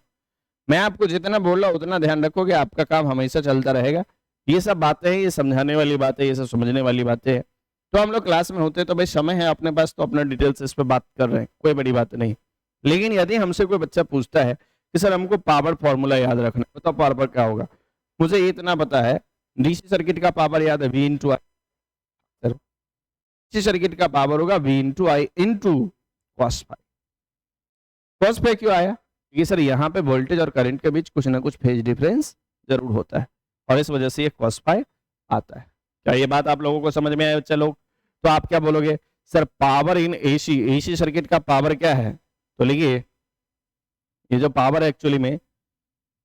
मैं आपको जितना बोल रहा हूं उतना ध्यान रखोगे, आपका काम हमेशा चलता रहेगा। ये सब बातें हैं, ये समझाने वाली बातें, ये सब समझने वाली बातें हैं। तो हम लोग क्लास में होते तो भाई समय है अपने पास, तो अपना डिटेल्स इस पर बात कर रहे हैं, कोई बड़ी बात नहीं। लेकिन यदि हमसे कोई बच्चा पूछता है कि सर हमको पावर फॉर्मूला याद रखना है, तो पावर क्या होगा, मुझे ये इतना पता है डीसी सर्किट का पावर याद है V into I, DC circuit का पावर होगा V into I into cos phi. cos phi क्यों आया, क्योंकि सर यहाँ पे वोल्टेज और करंट के बीच कुछ ना कुछ फेज डिफरेंस जरूर होता है, और इस वजह से ये cos फाई आता है। क्या ये बात आप लोगों को समझ में आया बच्चा लोग? तो आप क्या बोलोगे sir power in AC, AC circuit का पावर क्या है? तो लिखिए ये जो पावर है एक्चुअली में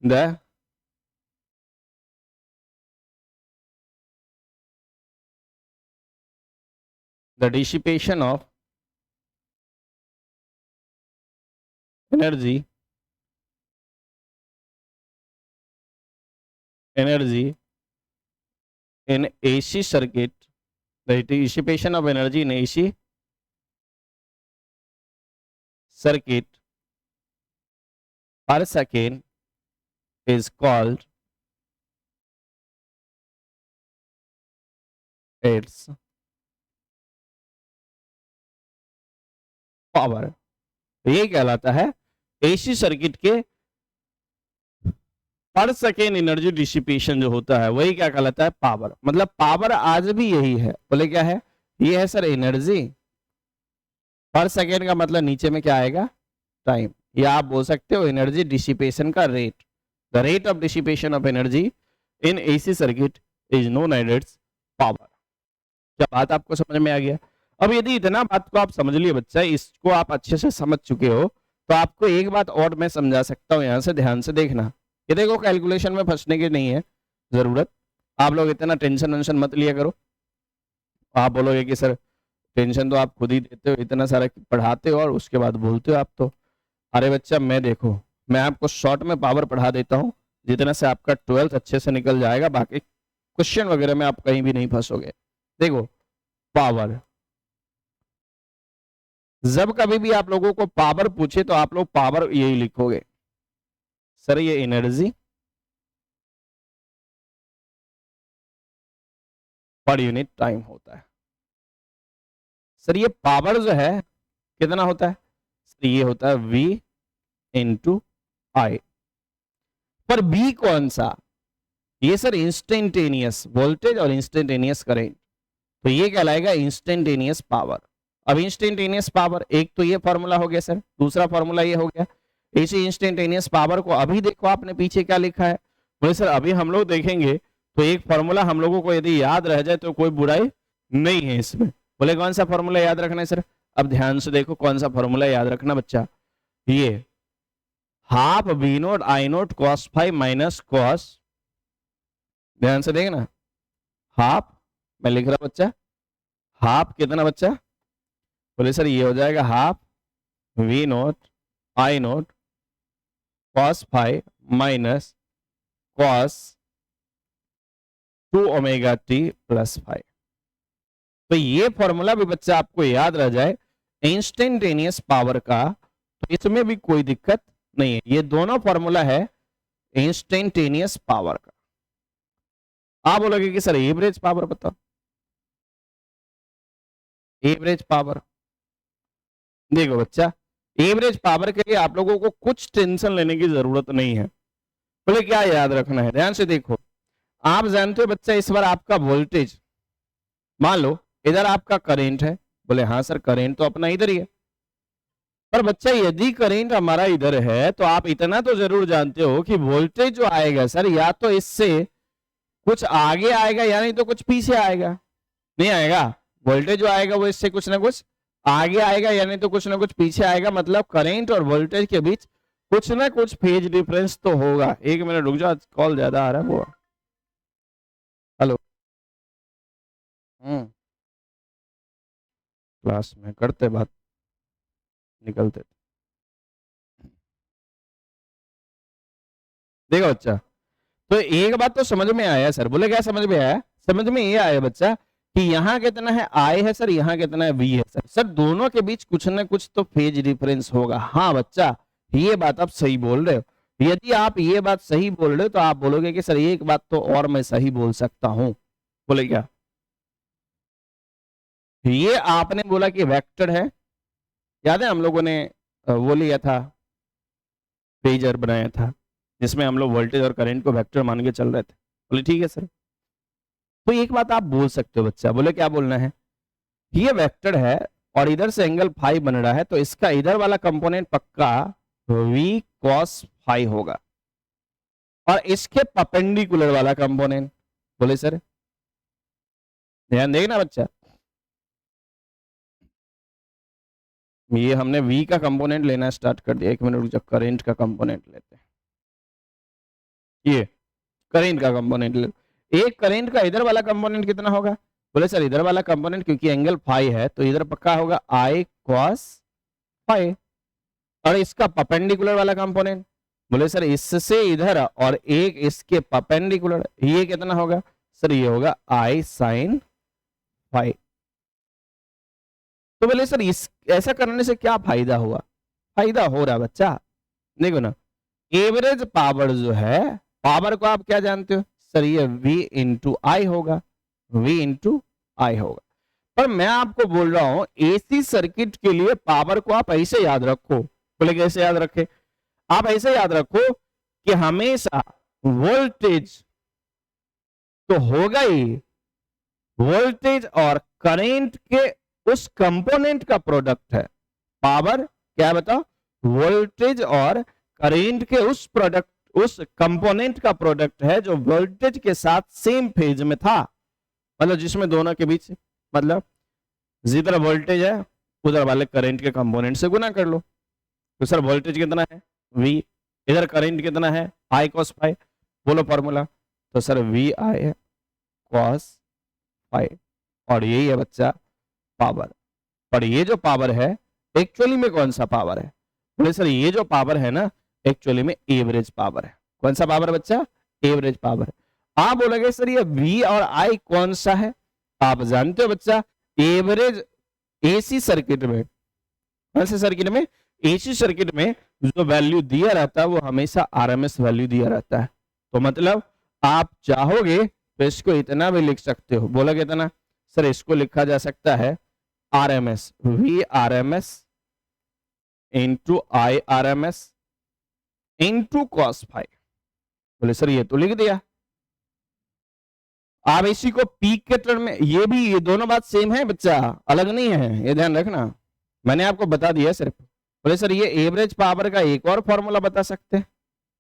the dissipation of energy in AC circuit, the dissipation of energy in AC circuit per second is called its power. ये कहलाता है एसी सर्किट के पर सेकेंड एनर्जी डिसिपेशन जो होता है वही क्या कहलाता है? पावर। मतलब पावर आज भी यही है, बोले क्या है? ये है सर एनर्जी, पर सेकेंड का मतलब नीचे में क्या आएगा? टाइम। या आप बोल सकते हो एनर्जी डिसिपेशन का रेट। The rate of dissipation of energy in AC circuit is known as its power. क्या बात आपको समझ में आ गया? अब यदि इतना बात को आप समझ लिए बच्चा, इसको आप अच्छे से समझ चुके हो, तो आपको एक बात और मैं समझा सकता हूँ, यहां से ध्यान से देखना। ये देखो कैलकुलेशन में फंसने की नहीं है जरूरत, आप लोग इतना टेंशन वेंशन मत लिया करो। आप बोलोगे कि सर टेंशन तो आप खुद ही देते हो, इतना सारा पढ़ाते हो और उसके बाद बोलते हो आप तो। अरे बच्चा मैं देखो, मैं आपको शॉर्ट में पावर पढ़ा देता हूँ जितना से आपका 12th अच्छे से निकल जाएगा, बाकी क्वेश्चन वगैरह में आप कहीं भी नहीं फंसोगे। देखो पावर, जब कभी भी आप लोगों को पावर पूछे तो आप लोग पावर यही लिखोगे, सर ये एनर्जी पर यूनिट टाइम होता है। सर ये पावर जो है कितना होता है? सर ये होता है V इंटू आई। पर B कौन सा? ये सर इंस्टेंटेनियस वोल्टेज और इंस्टेंटेनियस करंट, तो ये कहलाएगा इंस्टेंटेनियस पावर। अब इंस्टेंटेनियस पावर, एक तो ये फॉर्मूला हो गया सर, दूसरा फॉर्मूला ये हो गया। इसी इंस्टेंटेनियस पावर को अभी देखो आपने पीछे क्या लिखा है, बोले सर अभी हम लोग देखेंगे तो एक फॉर्मूला हम लोगों को यदि याद रह जाए तो कोई बुराई नहीं है इसमें। बोले कौन सा फॉर्मूला याद रखना है सर? अब ध्यान से देखो कौन सा फॉर्मूला याद रखना बच्चा, ये half V naught I naught cos five minus cos, ध्यान से देखना, हाफ, मैं लिख रहा बच्चा हाफ कितना बच्चा? बोले सर ये हो जाएगा half V naught I naught cos five minus cos 2 omega T plus 5। तो ये फॉर्मूला भी बच्चा आपको याद रह जाए इंस्टेंटेनियस पावर का, तो इसमें भी कोई दिक्कत नहीं है। ये दोनों फॉर्मूला है इंस्टेंटेनियस पावर का। आप बोलोगे कि सर एवरेज पावर बताओ, एवरेज पावर। देखो बच्चा एवरेज पावर के लिए आप लोगों को कुछ टेंशन लेने की जरूरत नहीं है। बोले क्या याद रखना है? ध्यान से देखो, आप जानते हो बच्चा इस बार आपका वोल्टेज, मान लो इधर आपका करंट है, बोले हाँ सर करंट तो अपना इधर ही है, पर बच्चा यदि करंट हमारा इधर है तो आप इतना तो जरूर जानते हो कि वोल्टेज जो आएगा सर या तो इससे कुछ आगे आएगा या नहीं तो कुछ पीछे आएगा। नहीं आएगा, वोल्टेज जो आएगा वो इससे कुछ ना कुछ आगे आएगा या नहीं तो कुछ ना कुछ पीछे आएगा। मतलब करंट और वोल्टेज के बीच कुछ ना कुछ फेज डिफरेंस तो होगा। एक मिनट रुक जाओ, कॉल ज्यादा आ रहा है वो। हेलो, क्लास में करते बात, निकलते। देखो बच्चा, तो एक बात तो समझ में आया सर, बोले क्या समझ में आया? समझ में ये आया बच्चा कि यहाँ कितना है आई है सर, यहाँ कितना है वी है सर। सर दोनों के बीच कुछ ना कुछ तो फेज डिफरेंस होगा। हाँ बच्चा ये बात आप सही बोल रहे हो। यदि आप ये बात सही बोल रहे हो तो आप बोलोगे कि सर एक बात तो और मैं सही बोल सकता हूं। बोले क्या? ये आपने बोला कि वेक्टर है, याद है हम लोगों ने वो लिया था, फेजर बनाया था जिसमें हम लोग वोल्टेज और करंट को वेक्टर मान के चल रहे थे। बोले ठीक है सर, तो एक बात आप बोल सकते हो बच्चा। बोले क्या बोलना है? ये वेक्टर है और इधर से एंगल फाई बन रहा है, तो इसका इधर वाला कंपोनेंट पक्का वी कॉस फाई होगा और इसके परपेंडिकुलर वाला कंपोनेंट, बोले सर ध्यान देना बच्चा, ये हमने V का कंपोनेंट लेना स्टार्ट कर दिया। एक मिनट रुक जाओ, करंट का कंपोनेंट लेते हैं। ये करंट का कंपोनेंट ले, एक करंट का इधर वाला कंपोनेंट कितना होगा? बोले सर इधर वाला कंपोनेंट क्योंकि एंगल फाई है तो इधर पक्का होगा I cos फाई, और इसका परपेंडिकुलर वाला कंपोनेंट बोले सर इससे इधर और एक इसके परपेंडिकुलर, ये कितना होगा सर? ये होगा I sin फाई। तो बोले सर इस ऐसा करने से क्या फायदा हुआ? फायदा हो रहा बच्चा, देखो ना, एवरेज पावर जो है, पावर को आप क्या जानते हो सर? ये V इंटू आई होगा, V इंटू आई होगा। पर मैं आपको बोल रहा हूं एसी सर्किट के लिए पावर को आप ऐसे याद रखो। बोले कैसे याद रखे? आप ऐसे याद रखो कि हमेशा वोल्टेज तो होगा ही, वोल्टेज और करंट के उस कंपोनेंट का प्रोडक्ट है पावर। क्या बताओ? वोल्टेज और करंट के उस प्रोडक्ट, उस कंपोनेंट का प्रोडक्ट है जो वोल्टेज के साथ सेम फेज में था, मतलब जिसमें दोनों के बीच, मतलब जिधर वोल्टेज है उधर वाले करंट के कंपोनेंट से गुना कर लो। तो सर वोल्टेज कितना है? V, इधर करंट कितना है? I cos phi. बोलो फॉर्मूला। तो सर V I है cos फाई, और यही है बच्चा पावर। पर ये जो पावर है एक्चुअली में कौन सा पावर है? बोले सर ये जो पावर है ना एक्चुअली में एवरेज पावर है। कौन सा पावर बच्चा? Average power. आप बोलोगे सर ये V और I कौन सा है? आप जानते हो बच्चा, एवरेज एसी सर्किट में, कौन से सर्किट में? एसी सर्किट में जो वैल्यू दिया रहता है वो हमेशा आरएमएस वैल्यू दिया रहता है। तो मतलब आप चाहोगे तो इसको इतना भी लिख सकते हो। बोला कितना सर? इसको लिखा जा सकता है आरएमएस, V आरएमएस इंटू आई आरएमएस इंटू कॉस फाई। बोले सर ये तो लिख दिया। आप इसी को पीक के टर्म में, ये भी, ये दोनों बात सेम है बच्चा, अलग नहीं है, ये ध्यान रखना, मैंने आपको बता दिया सिर्फ। बोले सर ये एवरेज पावर का एक और फॉर्मूला बता सकते हैं।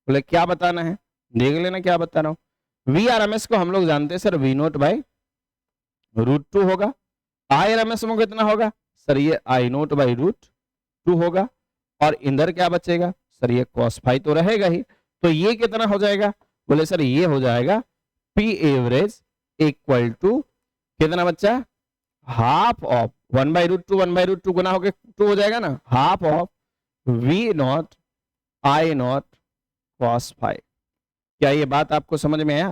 बोले क्या बताना है? देख लेना क्या बता रहा हूं। वी आर एम एस को हम लोग जानते हैं sir V naught by root 2 होगा। आई आर एम एस में कितना होगा सर? ये आई नोट बाई रूट 2 होगा, और इधर क्या बचेगा सर? ये कॉस फाई तो रहेगा ही। तो ये कितना हो जाएगा? बोले सर ये हो जाएगा पी एवरेज इक्वल टू कितना बच्चा? Half of 1 by root 2, 1 by root 2 गुना होके 2 हो जाएगा ना, half of V naught I naught cos phi. क्या ये बात आपको समझ में आया?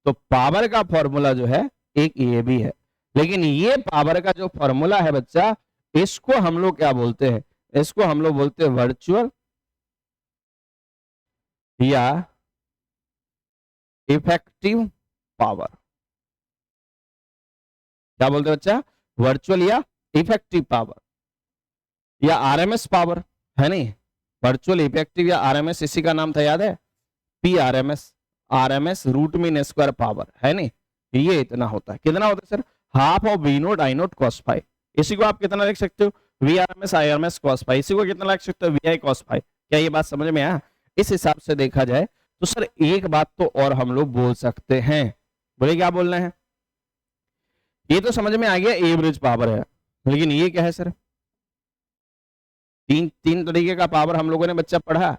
तो पावर का फॉर्मूला जो है एक ये भी है, लेकिन ये पावर का जो फॉर्मूला है बच्चा, इसको हम लोग क्या बोलते हैं? इसको हम लोग बोलते हैं वर्चुअल या इफेक्टिव पावर। क्या बोलते हैं बच्चा? वर्चुअल या इफेक्टिव पावर या आरएमएस पावर, है नहीं? वर्चुअल, इफेक्टिव या आरएमएस, इसी का नाम था, याद है? P R M S, R M S root mean square power, है नहीं? ये इतना होता है। कितना होता है सर? हाफ ऑफ V naught I naught cos phi. इसी को आप कितना लिख सकते हो? V R M S I R M S cos phi. इसी को कितना लिख सकते हो? V I cos phi. क्या ये बात समझ में आया? इस हिसाब से देखा जाए तो सर एक बात तो और हम लोग बोल सकते हैं। बोले क्या बोलना है? ये तो समझ में आ गया एवरेज पावर है, लेकिन ये क्या है सर? तीन तरीके का पावर हम लोगों ने बच्चा पढ़ा।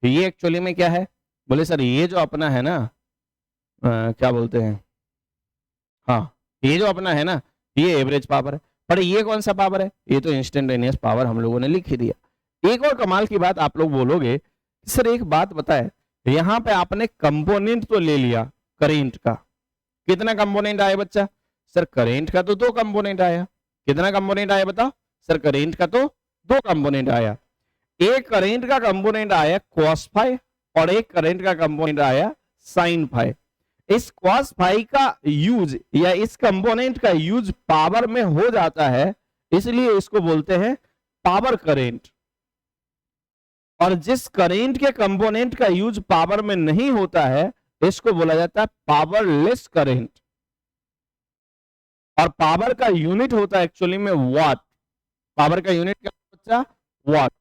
ये एक्चुअली में क्या है? बोले सर ये जो अपना है ना, क्या बोलते हैं, हाँ ये जो अपना है ना, ये एवरेज पावर है। पर ये कौन सा पावर है? ये तो इंस्टेंटेनियस पावर हम लोगों ने लिख ही दिया। एक और कमाल की बात आप लोग बोलोगे, सर एक बात बताए, यहाँ पे आपने कंपोनेंट तो ले लिया करेंट का, कितना कंपोनेंट आया बच्चा? सर करेंट का तो 2 कंपोनेंट आया। कितना कंपोनेंट आया बताओ? सर करेंट का तो 2 कंपोनेंट आया। एक करेंट का कंपोनेंट आया कॉस फाई और एक करेंट का कंपोनेंट आया साइन फाई। इस कॉस फाई का यूज या इस कंपोनेंट का यूज पावर में हो जाता है, इसलिए इसको बोलते हैं पावर करेंट। और जिस करेंट के कंपोनेंट का यूज पावर में नहीं होता है, इसको बोला जाता है पावरलेस करेंट। और पावर का यूनिट होता है एक्चुअली में वाट। पावर का यूनिट क्या बच्चा? वाट।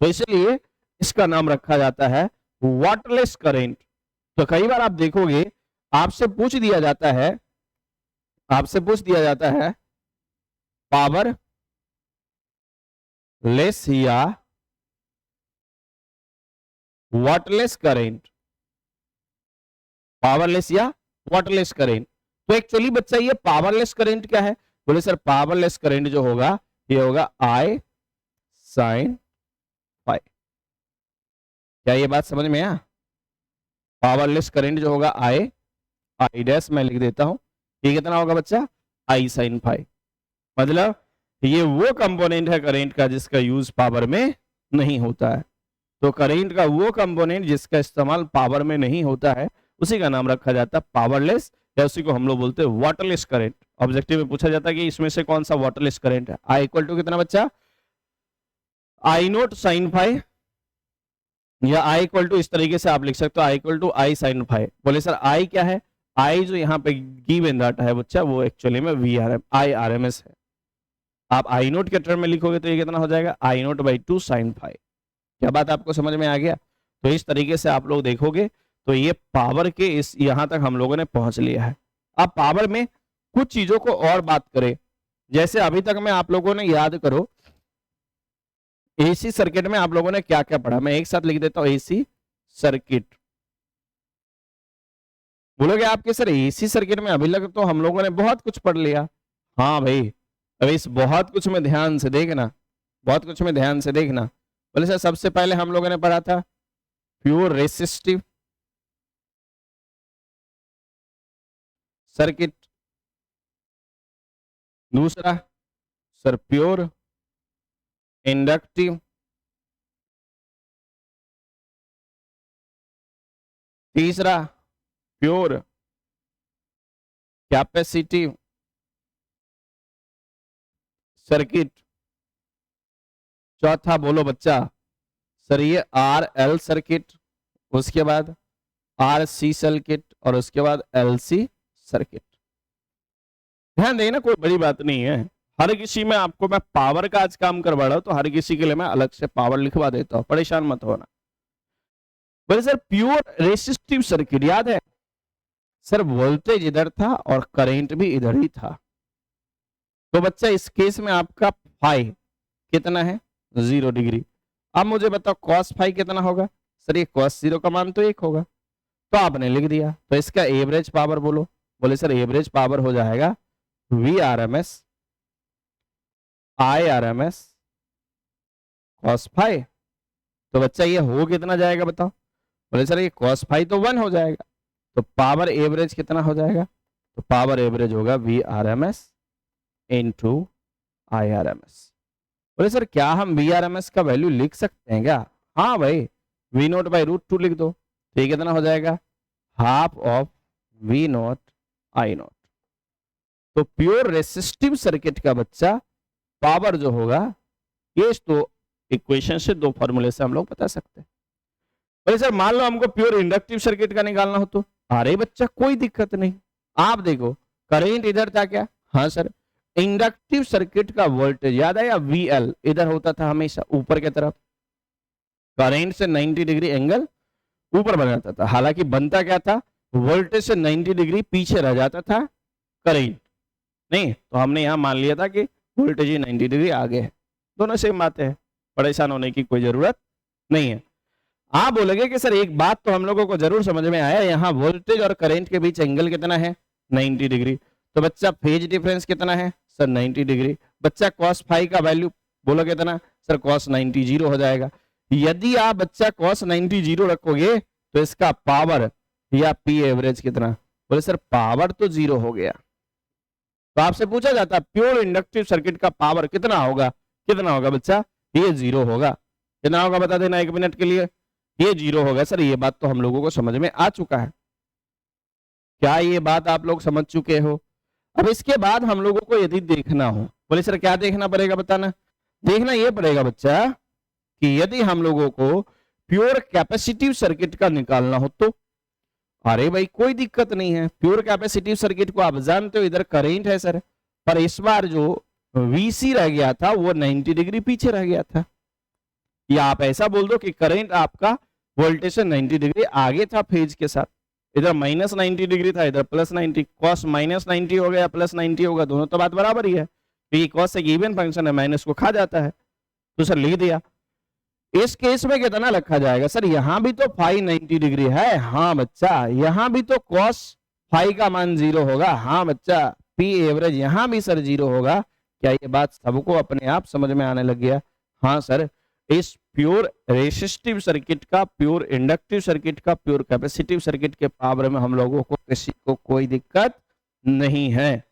तो इसलिए इसका नाम रखा जाता है वाटलेस करेंट। तो कई बार आप देखोगे आपसे पूछ दिया जाता है पावर लेस या वाटरलेस करेंट, पावरलेस या वाटरलेस करेंट। तो एक्चुअली बच्चा ये पावरलेस करंट क्या है? बोले सर पावरलेस करंट जो होगा ये होगा I sin phi। क्या ये बात समझ में आया? पावरलेस करंट जो होगा I डैश मैं लिख देता हूं, ये कितना होगा बच्चा? I sin phi। मतलब ये वो कंपोनेंट है करंट का जिसका यूज पावर में नहीं होता है। तो करंट का वो कंपोनेंट जिसका इस्तेमाल पावर में नहीं होता है उसी का नाम रखा जाता है पावरलेस, या उसी को हम लोग बोलते हैं वाटरलेस करंट। ऑब्जेक्टिव में पूछा जाता है कि इसमें से कौन सा वाटरलेस करंट है। I इक्वल टू कितना बच्चा? I नोट साइन फाई, या I इक्वल टू इस तरीके से आप लिख सकते हो I equal to I sine phi. बोले सर I क्या है? I जो यहाँ पे गिवन डाटा है बच्चा वो एक्चुअली में IRMS है। आप I नोट के टर्म में लिखोगे तो ये कितना हो जाएगा? I naught by 2 sine phi. क्या बात आपको समझ में आ गया? तो इस तरीके से आप लोग देखोगे तो ये पावर के इस यहां तक हम लोगों ने पहुंच लिया है। अब पावर में कुछ चीजों को और बात करें, जैसे अभी तक में आप लोगों ने याद करो एसी सर्किट में आप लोगों ने क्या क्या पढ़ा। मैं एक साथ लिख देता हूं एसी सर्किट। बोलोगे आपके सर एसी सर्किट में अभी तक तो हम लोगों ने बहुत कुछ पढ़ लिया। हाँ भाई, अब इस बहुत कुछ में ध्यान से देखना, बहुत कुछ में ध्यान से देखना। बोले सर सबसे पहले हम लोगों ने पढ़ा था प्योर रेसिस्टिव सर्किट, दूसरा सर प्योर इंडक्टिव, तीसरा प्योर कैपेसिटिव सर्किट, चौथा बोलो बच्चा सर ये RL सर्किट, उसके बाद RC सर्किट और उसके बाद LC सर्किट। ध्यान देना कोई बड़ी बात नहीं है, हर किसी में आपको मैं पावर का आज काम करवा रहा हूं तो हर किसी के लिए मैं अलग से पावर लिखवा देता हूं, परेशान मत होना। बोले सर प्योर रेसिस्टिव सर्किट याद है सर, वोल्टेज इधर था और करंट भी इधर ही था। तो बच्चा इस केस में आपका फाई कितना है? 0 डिग्री। अब मुझे बताओ कॉस फाई कितना होगा? सर ये कॉस 0 का मान तो 1 होगा, तो आपने लिख दिया। तो इसका एवरेज पावर बोलो। बोले सर एवरेज पावर हो जाएगा VRMS IRMS कॉस फाई। तो बच्चा ये हो कितना जाएगा बताओ? बोले सर ये कॉस फाई तो 1 हो जाएगा, तो पावर एवरेज कितना हो जाएगा? तो पावर एवरेज होगा VRMS इनटू IRMS। बोले सर क्या हम VRMS का वैल्यू लिख सकते हैं क्या? हाँ भाई, V नोट बाई √2 लिख दो, तो ये कितना हो जाएगा? Half of V note I note. तो प्योर रेसिस्टिव सर्किट का बच्चा पावर जो होगा ये तो इक्वेशन से दो फॉर्मूले से हम लोग बता सकते हैं। बोले सर मान लो हमको प्योर इंडक्टिव सर्किट का निकालना हो तो? अरे बच्चा कोई दिक्कत नहीं, आप देखो करंट इधर था क्या? हाँ सर, इंडक्टिव सर्किट का वोल्टेज याद है या VL इधर होता था हमेशा ऊपर की तरफ, करंट से 90 डिग्री एंगल ऊपर बन जाता था। हालांकि बनता क्या था? वोल्टेज से 90 डिग्री पीछे रह जाता था करंट, नहीं तो हमने यहां मान लिया था कि वोल्टेज ही 90 डिग्री आगे है। दोनों सेम बातें हैं, परेशान होने की कोई जरूरत नहीं है। आप बोलेंगे कि सर एक बात तो हम लोगों को जरूर समझ में आया, यहाँ वोल्टेज और करंट के बीच एंगल कितना है? 90 डिग्री। तो बच्चा फेज डिफरेंस कितना है? Sir 90 degree. बच्चा कॉस फाई का वैल्यू बोलो कितना? सर कॉस 90 0 हो जाएगा। यदि आप बच्चा कॉस 90 0 रखोगे तो इसका पावर या P एवरेज कितना? बोले सर पावर तो 0 हो गया। तो आपसे पूछा जाता है प्योर इंडक्टिव सर्किट का पावर कितना होगा? कितना होगा बच्चा? ये 0 होगा। कितना होगा बता देना 1 मिनट के लिए? ये 0 होगा। सर ये बात तो हम लोगों को समझ में आ चुका है। क्या ये बात आप लोग समझ चुके हो? अब इसके बाद हम लोगों को यदि देखना हो, बोले सर क्या देखना पड़ेगा बताना? देखना ये पड़ेगा बच्चा कि यदि हम लोगों को प्योर कैपेसिटिव सर्किट का निकालना हो तो? अरे भाई कोई दिक्कत नहीं है, प्योर कैपेसिटिव सर्किट को आप जानते हो इधर करंट है सर, पर इस बार जो VC रह गया था वो 90 डिग्री पीछे रह गया था। या आप ऐसा बोल दो कि करंट आपका वोल्टेज से 90 डिग्री आगे था फेज के साथ, इधर -90 डिग्री था, इधर +90, कॉस -90 हो गया प्लस 90 होगा, दोनों तो बात बराबर ही है, क्योंकि कॉस एक इवन फंक्शन है, माइनस को खा जाता है। तो सर लिख दिया। इस केस में कितना लिखा जाएगा सर? यहां भी तो फाई 90 डिग्री है, हाँ बच्चा। यहां भी तो कॉस फाई का मान 0 होगा, हाँ बच्चा। पी एवरेज यहां भी सर 0 होगा। क्या ये बात सबको अपने आप समझ में आने लग गया? हाँ सर। इस प्योर रेसिस्टिव सर्किट का, प्योर इंडक्टिव सर्किट का, प्योर कैपेसिटिव सर्किट के पावर में हम लोगों को किसी को कोई दिक्कत नहीं है।